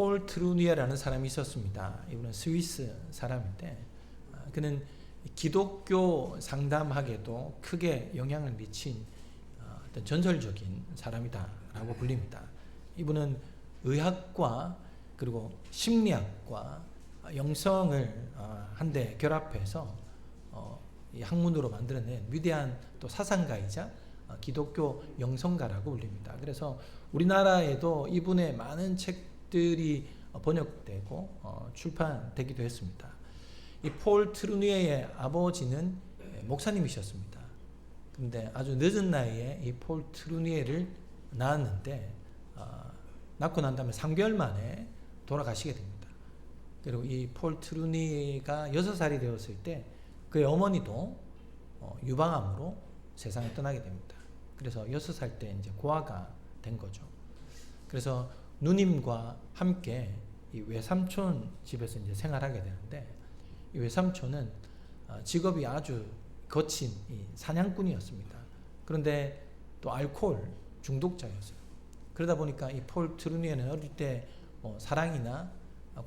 폴 트루니에라는 사람이 있었습니다. 이분은 스위스 사람인데 그는 기독교 상담학에도 크게 영향을 미친 어떤 전설적인 사람이다라고 불립니다. 이분은 의학과 그리고 심리학과 영성을 한데 결합해서 이 학문으로 만들어낸 위대한 또 사상가이자 기독교 영성가라고 불립니다. 그래서 우리나라에도 이분의 많은 책들이 번역되고 출판되기도 했습니다. 이 폴 트루니에의 아버지는 목사님이셨습니다. 근데 아주 늦은 나이에 이 폴 트루니에를 낳았는데 낳고 난 다음에 3개월 만에 돌아가시게 됩니다. 그리고 이 폴 트루니에가 6살이 되었을 때 그의 어머니도 유방암으로 세상을 떠나게 됩니다. 그래서 6살 때 이제 고아가 된 거죠. 그래서 누님과 함께 이 외삼촌 집에서 이제 생활하게 되는데 이 외삼촌은 직업이 아주 거친 이 사냥꾼이었습니다. 그런데 또 알코올 중독자였어요. 그러다 보니까 이 폴 트루니에는 어릴 때 사랑이나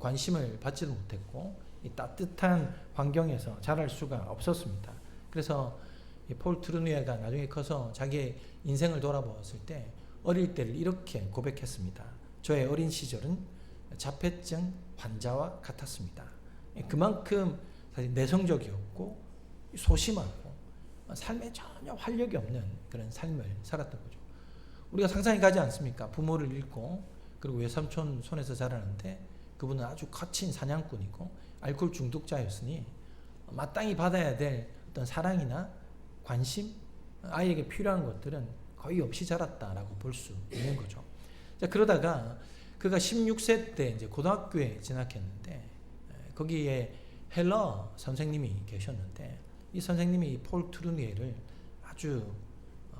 관심을 받지도 못했고 이 따뜻한 환경에서 자랄 수가 없었습니다. 그래서 이 폴 트루니에가 나중에 커서 자기의 인생을 돌아보았을 때 어릴 때를 이렇게 고백했습니다. 저의 어린 시절은 자폐증 환자와 같았습니다. 그만큼 사실 내성적이었고 소심하고 삶에 전혀 활력이 없는 그런 삶을 살았던 거죠. 우리가 상상이 가지 않습니까? 부모를 잃고 그리고 외삼촌 손에서 자라는데 그분은 아주 거친 사냥꾼이고 알코올 중독자였으니 마땅히 받아야 될 어떤 사랑이나 관심, 아이에게 필요한 것들은 거의 없이 자랐다라고 볼 수 있는 거죠. 자, 그러다가 그가 16세 때 이제 고등학교에 진학했는데 거기에 헬러 선생님이 계셨는데 이 선생님이 이 폴 트루니에를 아주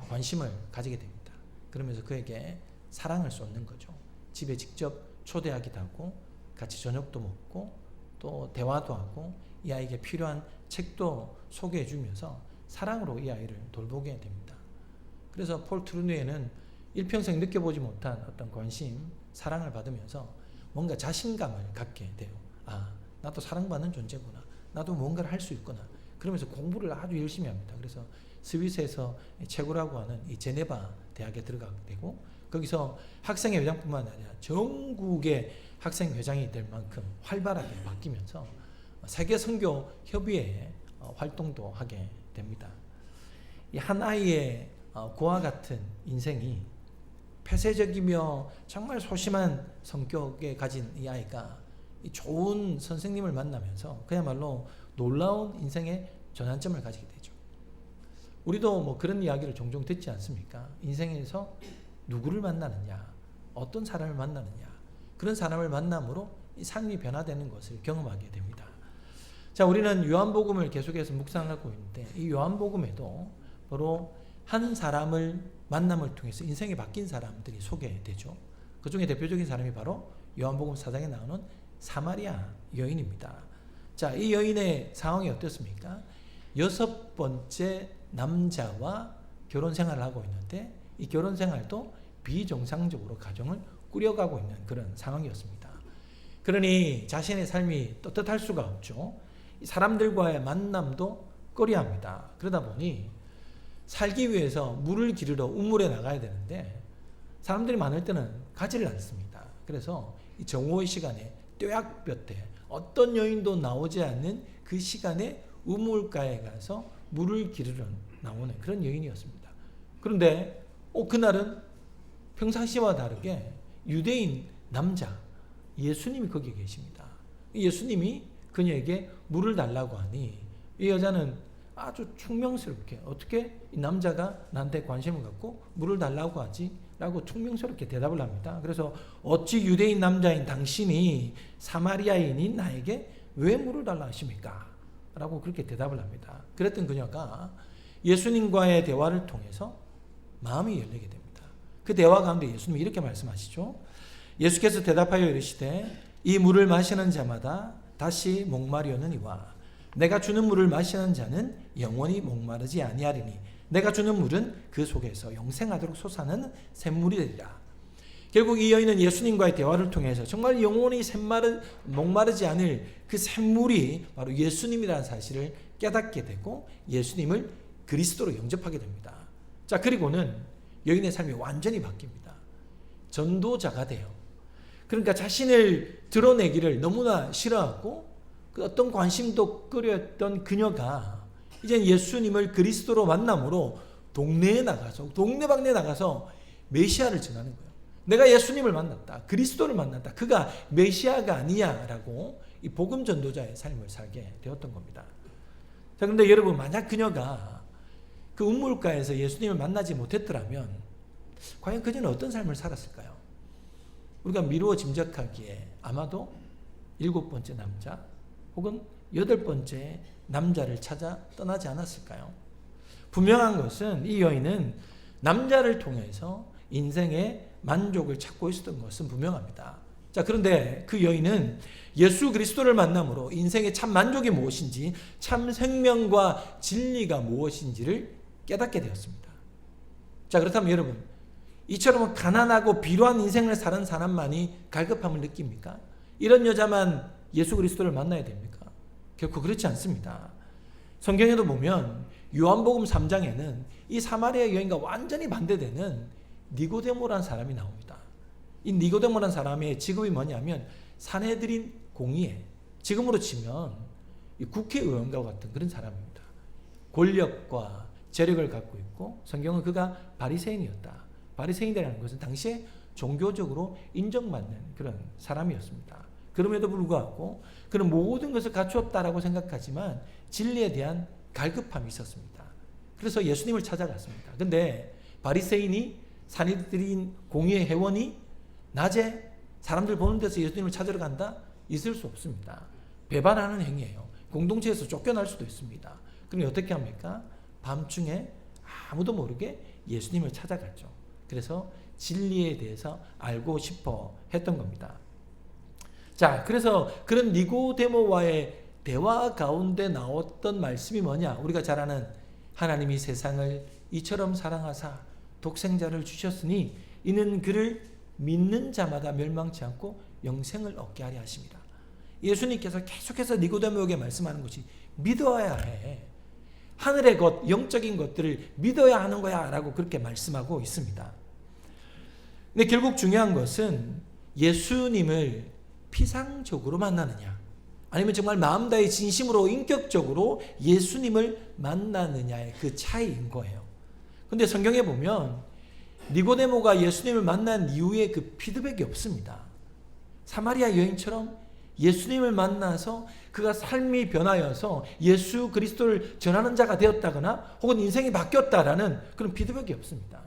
관심을 가지게 됩니다. 그러면서 그에게 사랑을 쏟는 거죠. 집에 직접 초대하기도 하고 같이 저녁도 먹고 또 대화도 하고 이 아이에게 필요한 책도 소개해 주면서 사랑으로 이 아이를 돌보게 됩니다. 그래서 폴 트루니에는 일평생 느껴보지 못한 어떤 관심, 사랑을 받으면서 뭔가 자신감을 갖게 돼요. 아, 나도 사랑받는 존재구나. 나도 뭔가를 할 수 있구나. 그러면서 공부를 아주 열심히 합니다. 그래서 스위스에서 최고라고 하는 이 제네바 대학에 들어가게 되고 거기서 학생회 회장뿐만 아니라 전국의 학생회장이 될 만큼 활발하게 바뀌면서 세계 선교 협의회에 활동도 하게 됩니다. 이 한 아이의 고아 같은 인생이 폐쇄적이며 정말 소심한 성격에 가진 이 아이가 이 좋은 선생님을 만나면서 그야말로 놀라운 인생의 전환점을 가지게 되죠. 우리도 뭐 그런 이야기를 종종 듣지 않습니까? 인생에서 누구를 만나느냐, 어떤 사람을 만나느냐, 그런 사람을 만남으로 이 삶이 변화되는 것을 경험하게 됩니다. 자, 우리는 요한복음을 계속해서 묵상하고 있는데 이 요한복음에도 바로 한 사람을 만남을 통해서 인생이 바뀐 사람들이 소개되죠. 그 중에 대표적인 사람이 바로 요한복음 4장에 나오는 사마리아 여인입니다. 자, 이 여인의 상황이 어떻습니까? 6번째 남자와 결혼 생활을 하고 있는데 이 결혼 생활도 비정상적으로 가정을 꾸려가고 있는 그런 상황이었습니다. 그러니 자신의 삶이 떳떳할 수가 없죠. 사람들과의 만남도 꺼려합니다. 그러다 보니 살기 위해서 물을 기르러 우물에 나가야 되는데 사람들이 많을 때는 가지를 않습니다. 그래서 이 정오의 시간에 뙤약볕에 어떤 여인도 나오지 않는 그 시간에 우물가에 가서 물을 기르러 나오는 그런 여인이었습니다. 그런데 그날은 평상시와 다르게 유대인 남자 예수님이 거기에 계십니다. 예수님이 그녀에게 물을 달라고 하니 이 여자는 아주 충명스럽게 어떻게 이 남자가 나한테 관심을 갖고 물을 달라고 하지? 라고 충명스럽게 대답을 합니다. 그래서 어찌 유대인 남자인 당신이 사마리아인인 나에게 왜 물을 달라 하십니까? 라고 그렇게 대답을 합니다. 그랬던 그녀가 예수님과의 대화를 통해서 마음이 열리게 됩니다. 그 대화 가운데 예수님이 이렇게 말씀하시죠. 예수께서 대답하여 이르시되 이 물을 마시는 자마다 다시 목마려느니와 내가 주는 물을 마시는 자는 영원히 목마르지 아니하리니 내가 주는 물은 그 속에서 영생하도록 솟아나는 샘물이 되리라. 결국 이 여인은 예수님과의 대화를 통해서 정말 영원히 목마르지 않을 그 샘물이 바로 예수님이라는 사실을 깨닫게 되고 예수님을 그리스도로 영접하게 됩니다. 자, 그리고는 여인의 삶이 완전히 바뀝니다. 전도자가 돼요. 그러니까 자신을 드러내기를 너무나 싫어하고 그 어떤 관심도 끌었던 그녀가 이제 예수님을 그리스도로 만남으로 동네에 나가서 동네방네 나가서 메시아를 전하는 거예요. 내가 예수님을 만났다. 그리스도를 만났다. 그가 메시아가 아니냐라고 이 복음 전도자의 삶을 살게 되었던 겁니다. 자, 그런데 여러분, 만약 그녀가 그 우물가에서 예수님을 만나지 못했더라면 과연 그녀는 어떤 삶을 살았을까요? 우리가 미루어 짐작하기에 아마도 7번째 남자 혹은 8번째 남자를 찾아 떠나지 않았을까요? 분명한 것은 이 여인은 남자를 통해서 인생의 만족을 찾고 있었던 것은 분명합니다. 자, 그런데 그 여인은 예수 그리스도를 만남으로 인생의 참 만족이 무엇인지, 참 생명과 진리가 무엇인지를 깨닫게 되었습니다. 자, 그렇다면 여러분, 이처럼 가난하고 비루한 인생을 사는 사람만이 갈급함을 느낍니까? 이런 여자만 예수 그리스도를 만나야 됩니까? 결코 그렇지 않습니다. 성경에도 보면 요한복음 3장에는 이 사마리아 여인과 완전히 반대되는 니고데모라는 사람이 나옵니다. 이 니고데모라는 사람의 직업이 뭐냐면 산헤드린 공의회, 지금으로 치면 국회의원과 같은 그런 사람입니다. 권력과 재력을 갖고 있고 성경은 그가 바리새인이었다. 바리새인이라는 것은 당시에 종교적으로 인정받는 그런 사람이었습니다. 그럼에도 불구하고 그는 모든 것을 갖추었다라고 생각하지만 진리에 대한 갈급함이 있었습니다. 그래서 예수님을 찾아갔습니다. 근데 바리새인이 산헤드린 공의회 회원이 낮에 사람들 보는 데서 예수님을 찾으러 간다? 있을 수 없습니다. 배반하는 행위예요. 공동체에서 쫓겨날 수도 있습니다. 그럼 어떻게 합니까? 밤중에 아무도 모르게 예수님을 찾아갔죠. 그래서 진리에 대해서 알고 싶어 했던 겁니다. 자, 그래서 그런 니고데모와의 대화 가운데 나왔던 말씀이 뭐냐? 우리가 잘 아는 하나님이 세상을 이처럼 사랑하사 독생자를 주셨으니 이는 그를 믿는 자마다 멸망치 않고 영생을 얻게 하려 하십니다. 예수님께서 계속해서 니고데모에게 말씀하는 것이 믿어야 해. 하늘의 것, 영적인 것들을 믿어야 하는 거야 라고 그렇게 말씀하고 있습니다. 근데 결국 중요한 것은 예수님을 피상적으로 만나느냐 아니면 정말 마음 다해 진심으로 인격적으로 예수님을 만나느냐의 그 차이인 거예요. 근데 성경에 보면 니고데모가 예수님을 만난 이후에 그 피드백이 없습니다. 사마리아 여인처럼 예수님을 만나서 그가 삶이 변하여서 예수 그리스도를 전하는 자가 되었다거나 혹은 인생이 바뀌었다라는 그런 피드백이 없습니다.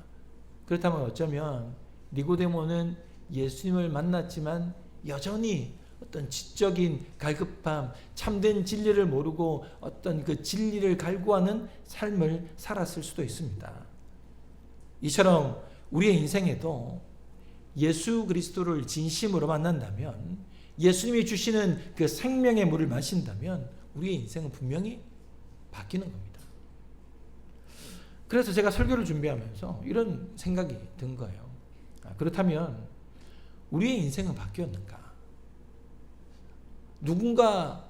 그렇다면 어쩌면 니고데모는 예수님을 만났지만 여전히 어떤 지적인 갈급함, 참된 진리를 모르고 어떤 그 진리를 갈구하는 삶을 살았을 수도 있습니다. 이처럼 우리의 인생에도 예수 그리스도를 진심으로 만난다면, 예수님이 주시는 그 생명의 물을 마신다면 우리의 인생은 분명히 바뀌는 겁니다. 그래서 제가 설교를 준비하면서 이런 생각이 든 거예요. 그렇다면 우리의 인생은 바뀌었는가? 누군가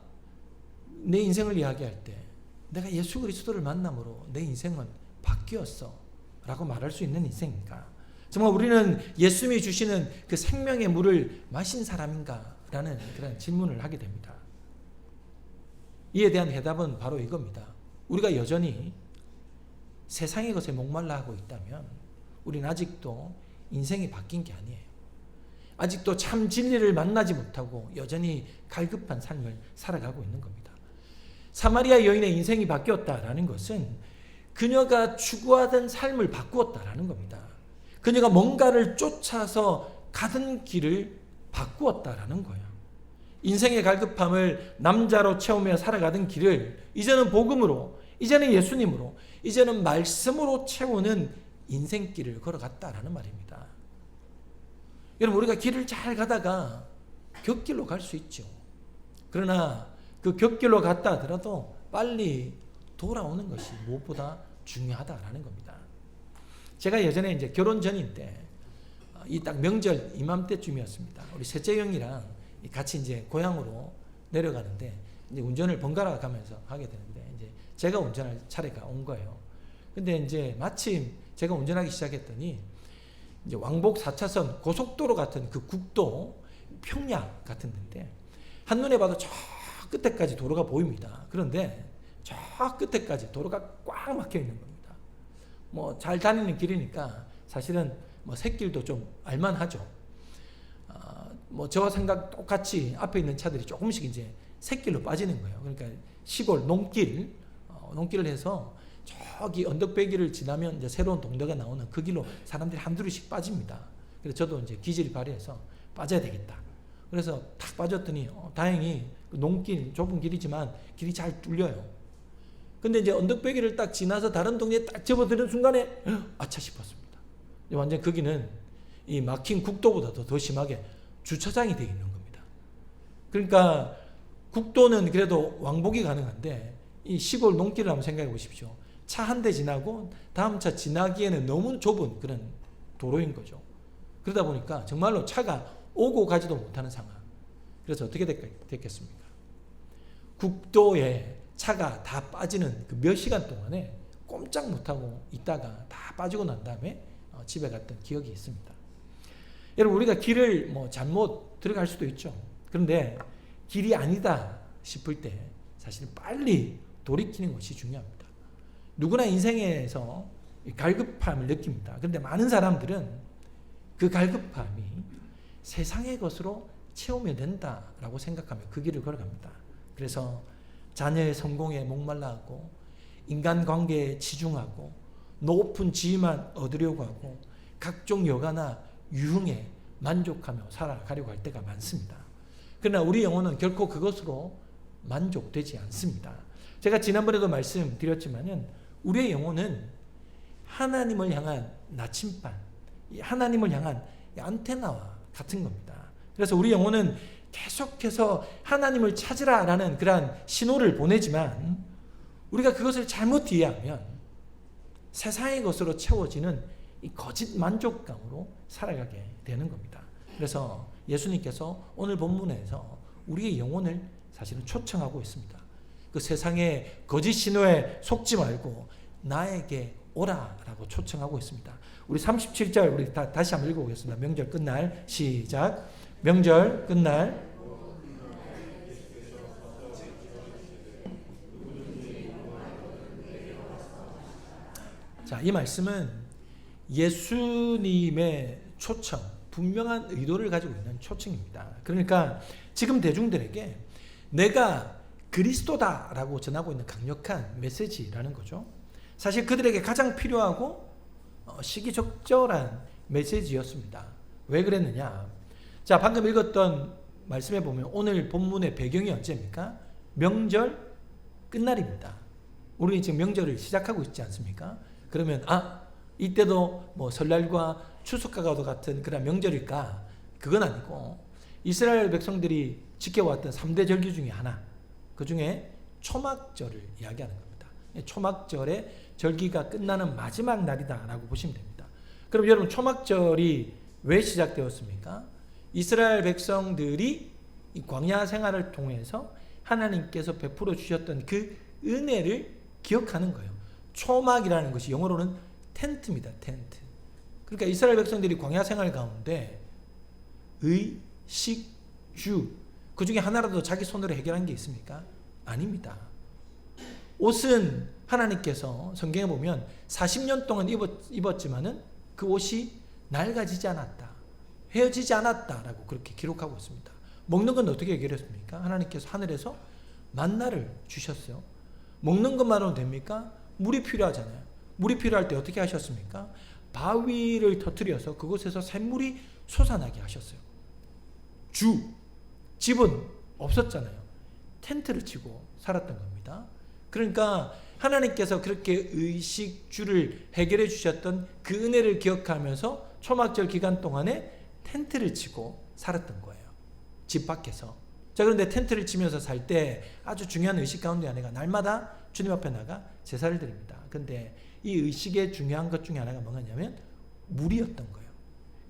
내 인생을 이야기할 때 내가 예수 그리스도를 만남으로 내 인생은 바뀌었어 라고 말할 수 있는 인생인가? 정말 우리는 예수님이 주시는 그 생명의 물을 마신 사람인가? 라는 그런 질문을 하게 됩니다. 이에 대한 해답은 바로 이겁니다. 우리가 여전히 세상의 것에 목말라 하고 있다면 우리는 아직도 인생이 바뀐 게 아니에요. 아직도 참 진리를 만나지 못하고 여전히 갈급한 삶을 살아가고 있는 겁니다. 사마리아 여인의 인생이 바뀌었다라는 것은 그녀가 추구하던 삶을 바꾸었다라는 겁니다. 그녀가 뭔가를 쫓아서 가던 길을 바꾸었다라는 거예요. 인생의 갈급함을 남자로 채우며 살아가던 길을 이제는 복음으로, 이제는 예수님으로, 이제는 말씀으로 채우는 인생길을 걸어갔다라는 말입니다. 여러분, 우리가 길을 잘 가다가 곁길로 갈 수 있죠. 그러나 그 곁길로 갔다 하더라도 빨리 돌아오는 것이 무엇보다 중요하다라는 겁니다. 제가 예전에 이제 결혼 전인 때 이 딱 명절 이맘때쯤이었습니다. 우리 셋째 형이랑 같이 이제 고향으로 내려가는데 이제 운전을 번갈아 가면서 하게 되는데 이제 제가 운전할 차례가 온 거예요. 근데 이제 마침 제가 운전하기 시작했더니 이제 왕복 4차선 고속도로 같은 그 국도 평야 같은 데인데 한눈에 봐도 저 끝에까지 도로가 보입니다. 그런데 저 끝에까지 도로가 꽉 막혀 있는 겁니다. 뭐 잘 다니는 길이니까 사실은 뭐 샛길도 좀 알만하죠. 뭐 저와 생각 똑같이 앞에 있는 차들이 조금씩 이제 샛길로 빠지는 거예요. 그러니까 시골 농길을 해서 저기 언덕배기를 지나면 이제 새로운 동네가 나오는 그 길로 사람들이 한두루씩 빠집니다. 그래서 저도 이제 기질이 발휘해서 빠져야 되겠다. 그래서 탁 빠졌더니 다행히 그 농길 좁은 길이지만 길이 잘 뚫려요. 근데 이제 언덕배기를 딱 지나서 다른 동네에 딱 접어드는 순간에 아차 싶었습니다. 완전 거기는 이 막힌 국도보다도 더 심하게 주차장이 되어 있는 겁니다. 그러니까 국도는 그래도 왕복이 가능한데 이 시골 농길을 한번 생각해 보십시오. 차 한 대 지나고 다음 차 지나기에는 너무 좁은 그런 도로인 거죠. 그러다 보니까 정말로 차가 오고 가지도 못하는 상황. 그래서 어떻게 됐겠습니까? 국도에 차가 다 빠지는 그 몇 시간 동안에 꼼짝 못하고 있다가 다 빠지고 난 다음에 집에 갔던 기억이 있습니다. 여러분, 우리가 길을 뭐 잘못 들어갈 수도 있죠. 그런데 길이 아니다 싶을 때 사실은 빨리 돌이키는 것이 중요합니다. 누구나 인생에서 갈급함을 느낍니다. 그런데 많은 사람들은 그 갈급함이 세상의 것으로 채우면 된다라고 생각하며 그 길을 걸어갑니다. 그래서 자녀의 성공에 목말라하고 인간관계에 치중하고 높은 지위만 얻으려고 하고 각종 여가나 유흥에 만족하며 살아가려고 할 때가 많습니다. 그러나 우리 영혼은 결코 그것으로 만족되지 않습니다. 제가 지난번에도 말씀드렸지만은 우리의 영혼은 하나님을 향한 나침반, 하나님을 향한 안테나와 같은 겁니다. 그래서 우리 영혼은 계속해서 하나님을 찾으라라는 그러한 신호를 보내지만 우리가 그것을 잘못 이해하면 세상의 것으로 채워지는 이 거짓 만족감으로 살아가게 되는 겁니다. 그래서 예수님께서 오늘 본문에서 우리의 영혼을 사실은 초청하고 있습니다. 그 세상의 거짓 신호에 속지 말고 나에게 오라라고 초청하고 있습니다. 우리 37절 우리 다시 한번 읽어보겠습니다. 명절 끝날 시작. 명절 끝날 자, 이 말씀은 예수님의 초청, 분명한 의도를 가지고 있는 초청입니다. 그러니까 지금 대중들에게 내가 그리스도다라고 전하고 있는 강력한 메시지라는 거죠. 사실 그들에게 가장 필요하고 시기적절한 메시지였습니다. 왜 그랬느냐? 자, 방금 읽었던 말씀에 보면 오늘 본문의 배경이 언제입니까? 명절 끝날입니다. 우리 지금 명절을 시작하고 있지 않습니까? 그러면 이때도 뭐 설날과 추석과도 같은 그런 명절일까? 그건 아니고 이스라엘 백성들이 지켜왔던 3대 절기 중에 하나, 그 중에 초막절을 이야기하는 겁니다. 초막절의 절기가 끝나는 마지막 날이다라고 보시면 됩니다. 그럼 여러분, 초막절이 왜 시작되었습니까? 이스라엘 백성들이 이 광야 생활을 통해서 하나님께서 베풀어 주셨던 그 은혜를 기억하는 거예요. 초막이라는 것이 영어로는 텐트입니다. 텐트. 그러니까 이스라엘 백성들이 광야 생활 가운데 의식주 그 중에 하나라도 자기 손으로 해결한 게 있습니까? 아닙니다. 옷은 하나님께서 성경에 보면 40년 동안 입었지만은 그 옷이 낡아지지 않았다, 헤어지지 않았다라고 그렇게 기록하고 있습니다. 먹는 건 어떻게 해결했습니까? 하나님께서 하늘에서 만나를 주셨어요. 먹는 것만으로는 됩니까? 물이 필요하잖아요. 물이 필요할 때 어떻게 하셨습니까? 바위를 터뜨려서 그곳에서 샘물이 솟아나게 하셨어요. 집은 없었잖아요. 텐트를 치고 살았던 겁니다. 그러니까 하나님께서 그렇게 의식주를 해결해 주셨던 그 은혜를 기억하면서 초막절 기간 동안에 텐트를 치고 살았던 거예요. 집 밖에서. 자, 그런데 텐트를 치면서 살 때 아주 중요한 의식 가운데 하나가 날마다 주님 앞에 나가 제사를 드립니다. 그런데 이 의식의 중요한 것 중에 하나가 뭐냐면 물이었던 거예요.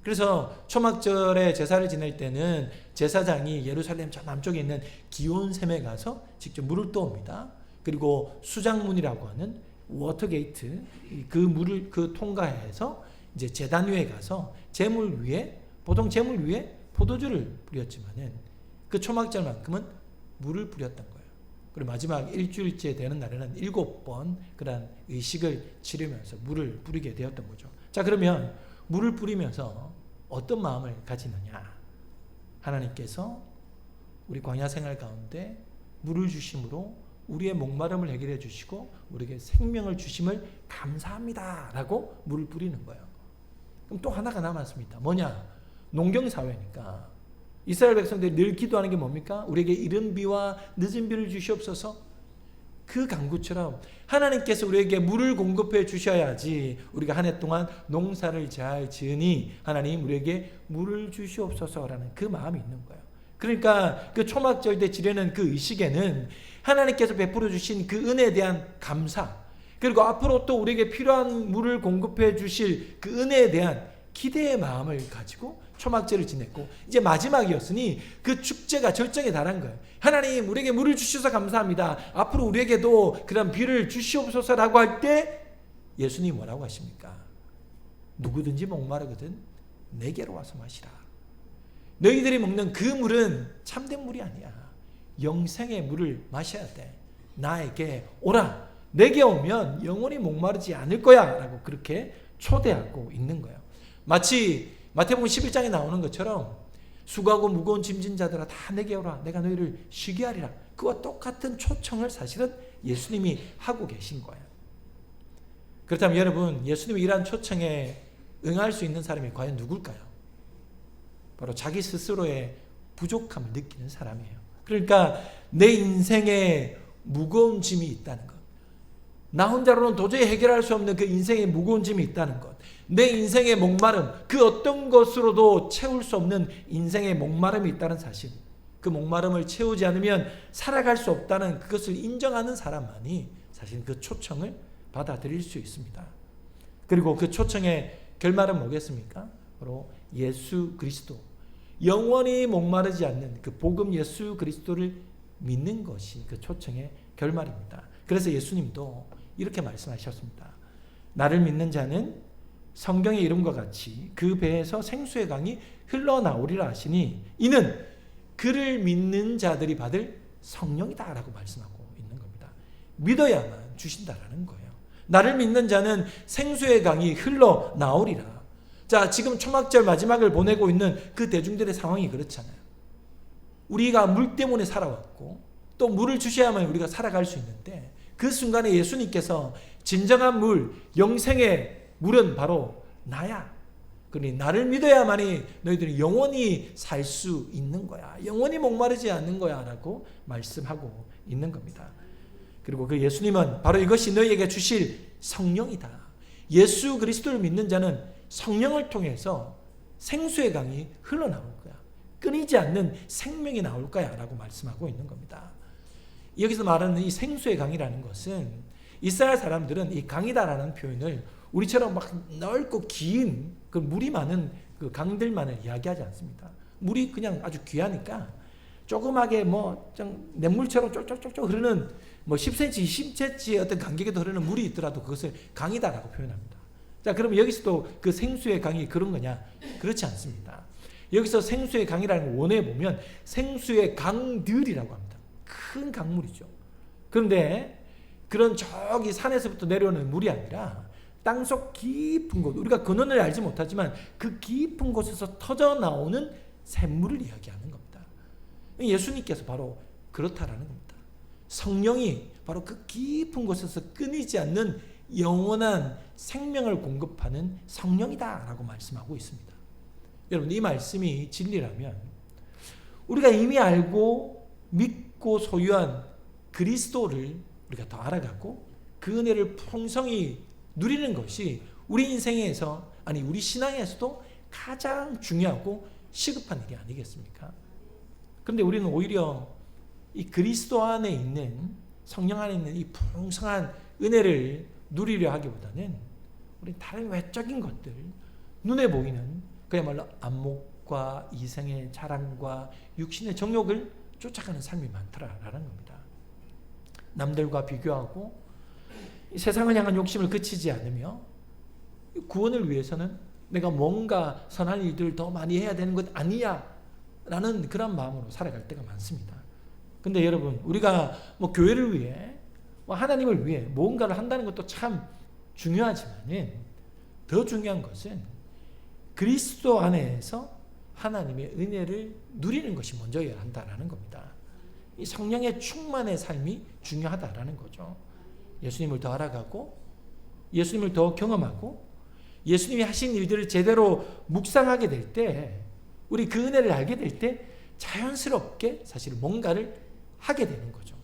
그래서 초막절에 제사를 지낼 때는 제사장이 예루살렘 저 남쪽에 있는 기온샘에 가서 직접 물을 떠옵니다. 그리고 수장문이라고 하는 워터게이트, 그 물을 통과해서 이제 제단 위에 가서 제물 위에, 보통 제물 위에 포도주를 뿌렸지만은 그 초막절만큼은 물을 뿌렸던 거예요. 그리고 마지막 일주일째 되는 날에는 7번 그러한 의식을 치르면서 물을 뿌리게 되었던 거죠. 자, 그러면 물을 뿌리면서 어떤 마음을 가지느냐? 하나님께서 우리 광야 생활 가운데 물을 주심으로 우리의 목마름을 해결해 주시고 우리에게 생명을 주심을 감사합니다 라고 물을 뿌리는 거예요. 그럼 또 하나가 남았습니다. 뭐냐? 농경사회니까 이스라엘 백성들이 늘 기도하는 게 뭡니까? 우리에게 이른 비와 늦은 비를 주시옵소서. 그 간구처럼 하나님께서 우리에게 물을 공급해 주셔야지 우리가 한 해 동안 농사를 잘 지으니 하나님 우리에게 물을 주시옵소서라는 그 마음이 있는 거예요. 그러니까 그 초막절 때 지내는 그 의식에는 하나님께서 베풀어 주신 그 은혜에 대한 감사, 그리고 앞으로 또 우리에게 필요한 물을 공급해 주실 그 은혜에 대한 기대의 마음을 가지고 초막절을 지냈고, 이제 마지막이었으니 그 축제가 절정에 달한 거예요. 하나님 우리에게 물을 주셔서 감사합니다. 앞으로 우리에게도 그런 비를 주시옵소서라고 할 때 예수님이 뭐라고 하십니까? 누구든지 목마르거든 내게로 와서 마시라. 너희들이 먹는 그 물은 참된 물이 아니야. 영생의 물을 마셔야 돼. 나에게 오라. 내게 오면 영원히 목마르지 않을 거야 라고 그렇게 초대하고 있는 거예요. 마치 마태복음 11장에 나오는 것처럼 수고하고 무거운 짐진 자들아 다 내게 오라. 내가 너희를 쉬게 하리라. 그와 똑같은 초청을 사실은 예수님이 하고 계신 거예요. 그렇다면 여러분, 예수님이 이러한 초청에 응할 수 있는 사람이 과연 누굴까요? 바로 자기 스스로의 부족함을 느끼는 사람이에요. 그러니까 내 인생에 무거운 짐이 있다는 것, 나 혼자로는 도저히 해결할 수 없는 그 인생의 무거운 짐이 있다는 것, 내 인생의 목마름, 그 어떤 것으로도 채울 수 없는 인생의 목마름이 있다는 사실, 그 목마름을 채우지 않으면 살아갈 수 없다는 그것을 인정하는 사람만이 사실 그 초청을 받아들일 수 있습니다. 그리고 그 초청의 결말은 뭐겠습니까? 바로 예수 그리스도, 영원히 목마르지 않는 그 복음 예수 그리스도를 믿는 것이 그 초청의 결말입니다. 그래서 예수님도 이렇게 말씀하셨습니다. 나를 믿는 자는 성경의 이름과 같이 그 배에서 생수의 강이 흘러나오리라 하시니 이는 그를 믿는 자들이 받을 성령이다 라고 말씀하고 있는 겁니다. 믿어야만 주신다라는 거예요. 나를 믿는 자는 생수의 강이 흘러나오리라. 자, 지금 초막절 마지막을 보내고 있는 그 대중들의 상황이 그렇잖아요. 우리가 물 때문에 살아왔고 또 물을 주셔야만 우리가 살아갈 수 있는데, 그 순간에 예수님께서 진정한 물, 영생의 물은 바로 나야. 그러니 나를 믿어야만이 너희들이 영원히 살 수 있는 거야. 영원히 목마르지 않는 거야 라고 말씀하고 있는 겁니다. 그리고 그 예수님은 바로 이것이 너희에게 주실 성령이다. 예수 그리스도를 믿는 자는 성령을 통해서 생수의 강이 흘러나올 거야. 끊이지 않는 생명이 나올 거야 라고 말씀하고 있는 겁니다. 여기서 말하는 이 생수의 강이라는 것은 이스라엘 사람들은 이 강이다라는 표현을 우리처럼 막 넓고 긴 그 물이 많은 그 강들만을 이야기하지 않습니다. 물이 그냥 아주 귀하니까 조그맣게 뭐 냇물처럼 쫄쫄쫄쫄 흐르는 뭐 10cm, 20cm의 어떤 간격에도 흐르는 물이 있더라도 그것을 강이다라고 표현합니다. 자, 그럼 여기서도 그 생수의 강이 그런 거냐? 그렇지 않습니다. 여기서 생수의 강이라는 원어에 보면 생수의 강들이라고 합니다. 큰 강물이죠. 그런데 그런 저기 산에서부터 내려오는 물이 아니라 땅속 깊은 곳, 우리가 근원을 알지 못하지만 그 깊은 곳에서 터져 나오는 샘물을 이야기하는 겁니다. 예수님께서 바로 그렇다라는 겁니다. 성령이 바로 그 깊은 곳에서 끊이지 않는 영원한 생명을 공급하는 성령이다라고 말씀하고 있습니다. 여러분, 이 말씀이 진리라면 우리가 이미 알고 믿고 소유한 그리스도를 우리가 더 알아가고 그 은혜를 풍성히 누리는 것이 우리 인생에서, 아니 우리 신앙에서도 가장 중요하고 시급한 일이 아니겠습니까? 그런데 우리는 오히려 이 그리스도 안에 있는, 성령 안에 있는 이 풍성한 은혜를 누리려 하기보다는 우리 다른 외적인 것들, 눈에 보이는 그야말로 안목과 이성의 자랑과 육신의 정욕을 쫓아가는 삶이 많더라라는 겁니다. 남들과 비교하고 세상을 향한 욕심을 그치지 않으며 구원을 위해서는 내가 뭔가 선한 일들을 더 많이 해야 되는 것 아니야 라는 그런 마음으로 살아갈 때가 많습니다. 근데 여러분, 우리가 뭐 교회를 위해 뭐 하나님을 위해 뭔가를 한다는 것도 참 중요하지만 더 중요한 것은 그리스도 안에서 하나님의 은혜를 누리는 것이 먼저여야 한다는 겁니다. 이 성령의 충만의 삶이 중요하다라는 거죠. 예수님을 더 알아가고 예수님을 더 경험하고 예수님이 하신 일들을 제대로 묵상하게 될 때, 우리 그 은혜를 알게 될 때 자연스럽게 사실 뭔가를 하게 되는 거죠.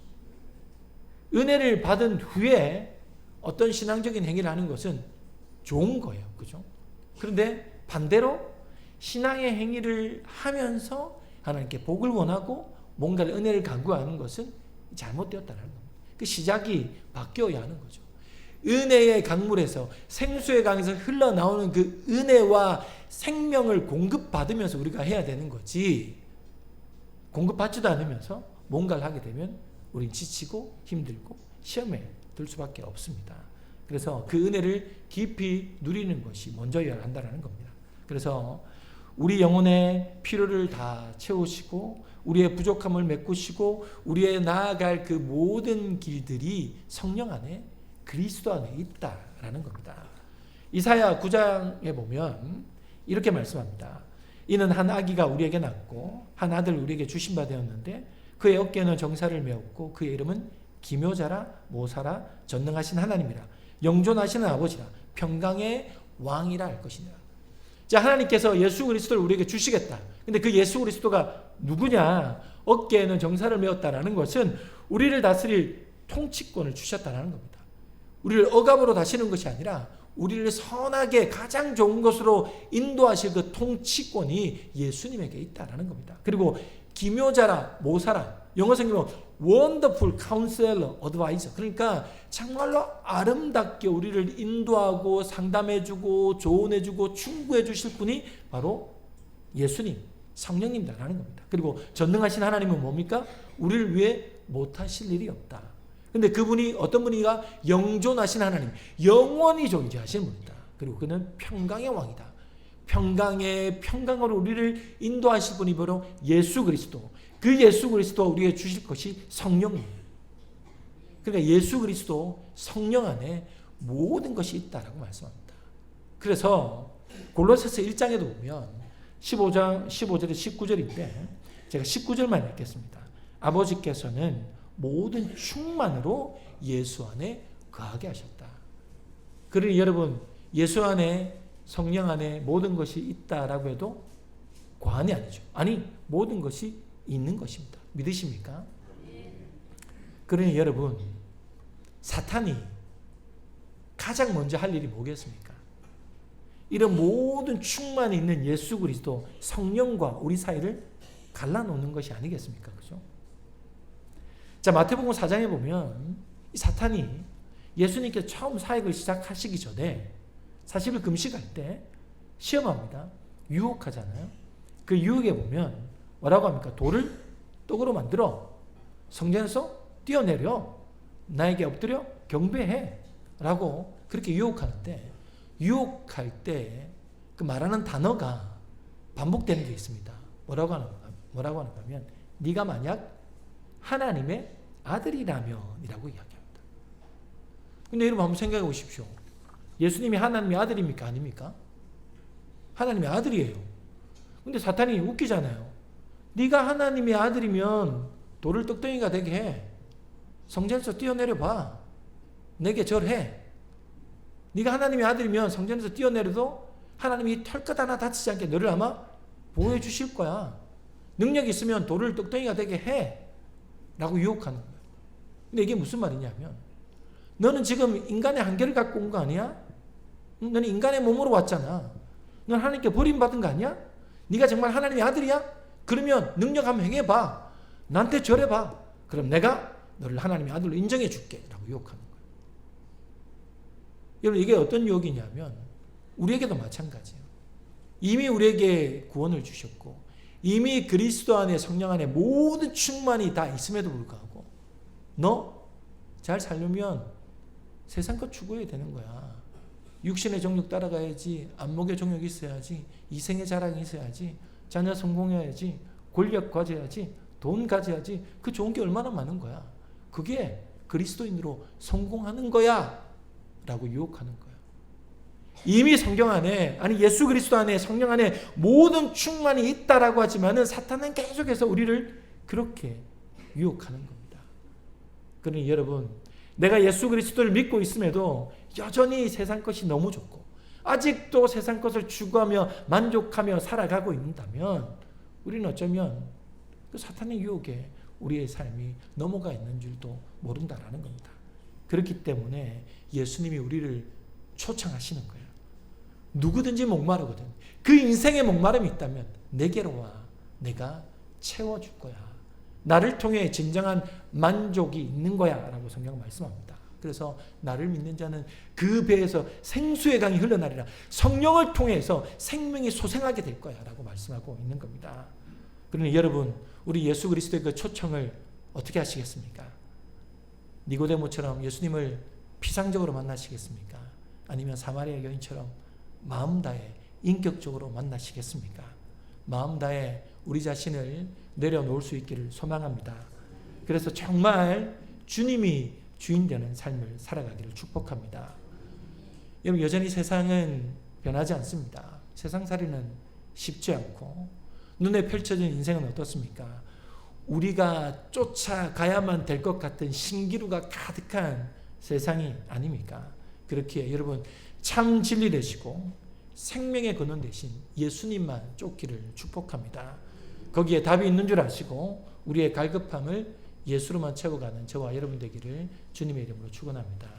은혜를 받은 후에 어떤 신앙적인 행위를 하는 것은 좋은 거예요. 그죠? 그런데 반대로 신앙의 행위를 하면서 하나님께 복을 원하고 뭔가를 은혜를 강구하는 것은 잘못되었다는 겁니다. 그 시작이 바뀌어야 하는 거죠. 은혜의 강물에서 생수의 강에서 흘러나오는 그 은혜와 생명을 공급받으면서 우리가 해야 되는 거지, 공급받지도 않으면서 뭔가를 하게 되면 우린 지치고 힘들고 시험에 들 수밖에 없습니다. 그래서 그 은혜를 깊이 누리는 것이 먼저여야 한다는 겁니다. 그래서 우리 영혼의 필요를 다 채우시고 우리의 부족함을 메꾸시고 우리의 나아갈 그 모든 길들이 성령 안에 그리스도 안에 있다라는 겁니다. 이사야 9장에 보면 이렇게 말씀합니다. 이는 한 아기가 우리에게 낳고 한 아들 우리에게 주신 바 되었는데 그의 어깨에는 정사를 메었고 그의 이름은 기묘자라 모사라 전능하신 하나님이라 영존하시는 아버지라 평강의 왕이라 할 것이니라. 자, 하나님께서 예수 그리스도를 우리에게 주시겠다. 근데 그 예수 그리스도가 누구냐? 어깨에는 정사를 메었다라는 것은 우리를 다스릴 통치권을 주셨다는 겁니다. 우리를 억압으로 다스리는 것이 아니라 우리를 선하게 가장 좋은 것으로 인도하실 그 통치권이 예수님에게 있다는 겁니다. 그리고 기묘자라 모사라, 영어 성경은 Wonderful Counselor, Advisor, 그러니까 정말로 아름답게 우리를 인도하고 상담해주고 조언해주고 충고해 주실 분이 바로 예수님, 성령님이라는 겁니다. 그리고 전능하신 하나님은 뭡니까? 우리를 위해 못하실 일이 없다. 근데 그분이 어떤 분이가? 영존하신 하나님, 영원히 존재하신 분이다. 그리고 그는 평강의 왕이다. 평강으로 우리를 인도하실 분이 바로 예수 그리스도. 그 예수 그리스도가 우리에게 주실 것이 성령이에요. 그러니까 예수 그리스도 성령 안에 모든 것이 있다라고 말씀합니다. 그래서 골로새서 1장에도 보면 15장 15절에 19절인데 제가 19절만 읽겠습니다. 아버지께서는 모든 충만으로 예수 안에 거하게 하셨다. 그러니 여러분, 예수 안에 성령 안에 모든 것이 있다라고 해도 과언이 아니죠. 아니, 모든 것이 있는 것입니다. 믿으십니까? 그러니 여러분, 사탄이 가장 먼저 할 일이 뭐겠습니까? 이런 모든 충만이 있는 예수 그리스도 성령과 우리 사이를 갈라놓는 것이 아니겠습니까? 그죠? 자, 마태복음 4장에 보면 이 사탄이 예수님께서 처음 사역을 시작하시기 전에 40일 금식할 때 시험합니다. 유혹하잖아요. 그 유혹에 보면 뭐라고 합니까? 돌을 떡으로 만들어 성전에서 뛰어내려 나에게 엎드려 경배해 라고 그렇게 유혹하는데, 유혹할 때 그 말하는 단어가 반복되는 게 있습니다. 뭐라고 하는가 하면 네가 만약 하나님의 아들이라면 이라고 이야기합니다. 근데 여러분 한번 생각해 보십시오. 예수님이 하나님의 아들입니까? 아닙니까? 하나님의 아들이에요. 근데 사탄이 웃기잖아요. 네가 하나님의 아들이면 돌을 떡덩이가 되게 해. 성전에서 뛰어내려 봐. 내게 절해. 네가 하나님의 아들이면 성전에서 뛰어내려도 하나님이 털끝 하나 다치지 않게 너를 아마 보호해 주실 거야. 능력이 있으면 돌을 떡덩이가 되게 해. 라고 유혹하는 거예요. 근데 이게 무슨 말이냐면, 너는 지금 인간의 한계를 갖고 온 거 아니야? 너는 인간의 몸으로 왔잖아. 넌 하나님께 버림받은 거 아니야? 네가 정말 하나님의 아들이야? 그러면 능력 한번 행해봐. 나한테 절해봐. 그럼 내가 너를 하나님의 아들로 인정해 줄게. 라고 유혹하는 거예요. 여러분, 이게 어떤 유혹이냐면 우리에게도 마찬가지예요. 이미 우리에게 구원을 주셨고 이미 그리스도 안에 성령 안에 모든 충만이 다 있음에도 불구하고 너 잘 살려면 세상 것 추구해야 되는 거야. 육신의 정욕 따라가야지, 안목의 정욕이 있어야지, 이생의 자랑이 있어야지, 자녀 성공해야지, 권력 가져야지, 돈 가져야지. 그 좋은 게 얼마나 많은 거야. 그게 그리스도인으로 성공하는 거야 라고 유혹하는 거야. 이미 성경 안에, 아니 예수 그리스도 안에, 성령 안에 모든 충만이 있다라고 하지만은 사탄은 계속해서 우리를 그렇게 유혹하는 겁니다. 그러니 여러분, 내가 예수 그리스도를 믿고 있음에도 여전히 세상 것이 너무 좋고 아직도 세상 것을 추구하며 만족하며 살아가고 있다면 우리는 어쩌면 그 사탄의 유혹에 우리의 삶이 넘어가 있는 줄도 모른다라는 겁니다. 그렇기 때문에 예수님이 우리를 초청하시는 거예요. 누구든지 목마르거든. 그 인생에 목마름이 있다면 내게로 와. 내가 채워줄 거야. 나를 통해 진정한 만족이 있는 거야 라고 성경은 말씀합니다. 그래서 나를 믿는 자는 그 배에서 생수의 강이 흘러나리라. 성령을 통해서 생명이 솟아나게 될 거야 라고 말씀하고 있는 겁니다. 그러니 여러분, 우리 예수 그리스도의 그 초청을 어떻게 하시겠습니까? 니고데모처럼 예수님을 피상적으로 만나시겠습니까? 아니면 사마리아 여인처럼 마음 다해 인격적으로 만나시겠습니까? 마음 다해 우리 자신을 내려놓을 수 있기를 소망합니다. 그래서 정말 주님이 주인 되는 삶을 살아가기를 축복합니다. 여러분, 여전히 세상은 변하지 않습니다. 세상살이는 쉽지 않고 눈에 펼쳐진 인생은 어떻습니까? 우리가 쫓아가야만 될 것 같은 신기루가 가득한 세상이 아닙니까? 그렇기에 여러분, 참 진리 되시고 생명의 근원 되신 예수님만 쫓기를 축복합니다. 거기에 답이 있는 줄 아시고 우리의 갈급함을 예수로만 채워가는 저와 여러분 되기를 주님의 이름으로 축원합니다.